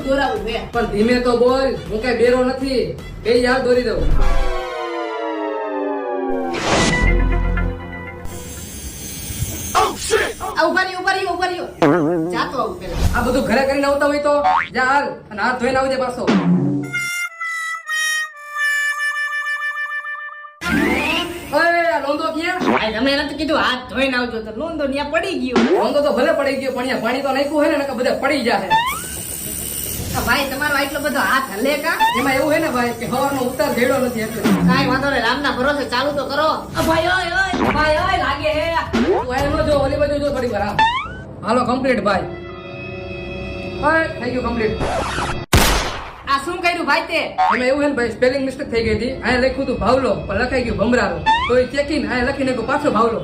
દોરાવું છે. પણ ધીમે તો બોલ, હું કઈ બેરો નથી. બે યાર દોરી દઉં. ઉભા રહ્યો. જાતો આવું પેલા. આ બધું ઘરે કરીને આવતા હોય તો જા હાલ અને હાથ ધોઈને આવજે પાછો. ઓય આ લોંદો ક્યાં? ભાઈ તમે નથી કીધું હાથ ધોઈને આવજો તો લોંદો ન્યા પડી ગયો. લોંદો તો ભલે પડી ગયો પણ અહીંયા પાણી તો નાખ્યું હોય ને નકર બધા પડી જાહે. ભાઈ તમારો આટલો બધો હાથ હલે કા? એમાં એવું હોય ને ભાઈ કે હવાનો ઉતાર ભેડો નથી એટલે. કાઈ વાંધો નહીં, રામના ભરોસે ચાલુ તો કરો. ભાઈ ઓય લાગે હે. તું આ નો જો ઓલી બાજુ જો થોડી વાર આમ. હાલો કમ્પ્લીટ ભાઈ. ઓય થઈ ગયું કમ્પ્લીટ. આ શું કર્યું ભાઈ તે? એમાં એવું હે ને ભાઈ સ્પેલિંગ મિસ્ટેક થઈ ગઈ હતી. અહીંયા લખ્યું હતું ભાવલો પણ લખાઈ ગયું ભમરારો. તો એ ચેકિંગ અહીંયા લખી નાખ્યું પાછો ભાવલો.